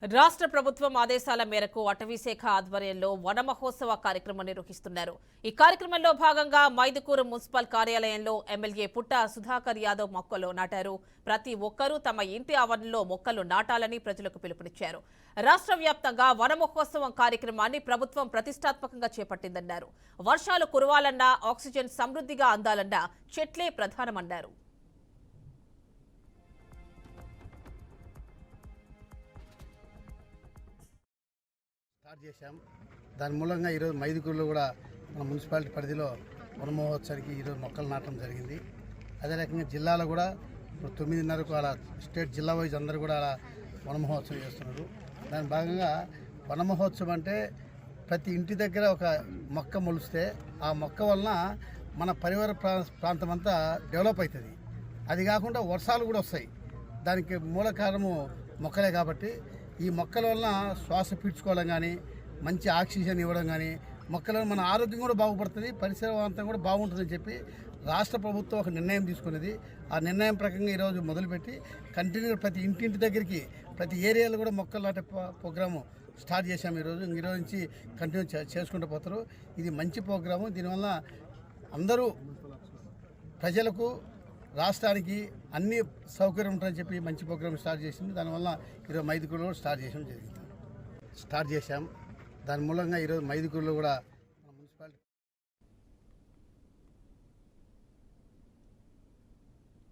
రాష్ట్ర ప్రభుత్వం ఆదేశాల మేరకు అటవీశాఖ ఆధ్వర్యంలో వన మహోత్సవ కార్యక్రమం నిర్వహిస్తున్నారు. ఈ కార్యక్రమంలో భాగంగా మైదుకూరు మున్సిపల్ కార్యాలయంలో ఎమ్మెల్యే పుట్ట సుధాకర్ యాదవ్ మొక్కలు నాటారు. ప్రతి ఒక్కరూ తమ ఇంటి ఆవరణలో మొక్కలు నాటాలని ప్రజలకు పిలుపునిచ్చారు. రాష్ట్ర వ్యాప్తంగా వన మహోత్సవం కార్యక్రమాన్ని ప్రభుత్వం ప్రతిష్టాత్మకంగా చేపట్టిందన్నారు. వర్షాలు కురవాలన్నా, ఆక్సిజన్ సమృద్ధిగా అందాలన్నా చెట్లే ప్రధానమన్నారు. స్టార్ట్ చేశాం. దాని మూలంగా ఈరోజు మైదుకూరులో కూడా మన మున్సిపాలిటీ పరిధిలో వన మహోత్సవానికి ఈరోజు మొక్కలు నాటడం జరిగింది. అదే రకంగా జిల్లాలో కూడా ఇప్పుడు 9:30కు అలా స్టేట్ జిల్లా వైజ్ అందరూ కూడా అలా వన మహోత్సవం చేస్తున్నారు. దాని భాగంగా వన మహోత్సవం అంటే ప్రతి ఇంటి దగ్గర ఒక మొక్క మొలిస్తే ఆ మొక్క వలన మన పరివార ప్రాంతం అంతా డెవలప్ అవుతుంది. అది కాకుండా వర్షాలు కూడా వస్తాయి. దానికి మూల కారణము మొక్కలే కాబట్టి ఈ మొక్కల వలన శ్వాస పీల్చుకోవడం కానీ, మంచి ఆక్సిజన్ ఇవ్వడం కానీ, మొక్కల మన ఆరోగ్యం కూడా బాగుపడుతుంది, పరిసరవంతం కూడా బాగుంటుందని చెప్పి రాష్ట్ర ప్రభుత్వం ఒక నిర్ణయం తీసుకున్నది. ఆ నిర్ణయం ప్రకారంగా ఈరోజు మొదలుపెట్టి కంటిన్యూ ప్రతి ఇంటింటి దగ్గరికి ప్రతి ఏరియాలో కూడా మొక్కలు నాటే ప్రోగ్రాము స్టార్ట్ చేశాము. ఈరోజు నుంచి కంటిన్యూ చేసుకుంటూ పోతారు. ఇది మంచి ప్రోగ్రాము. దీనివల్ల అందరూ ప్రజలకు రాష్ట్రానికి అన్ని సౌకర్యం ఉంటాయని చెప్పి మంచి ప్రోగ్రామ్ స్టార్ట్ చేసింది. దానివల్ల ఈరోజు మైదుకూరులో స్టార్ట్ చేసాం. దాని మూలంగా ఈరోజు మైదుకూరులో కూడా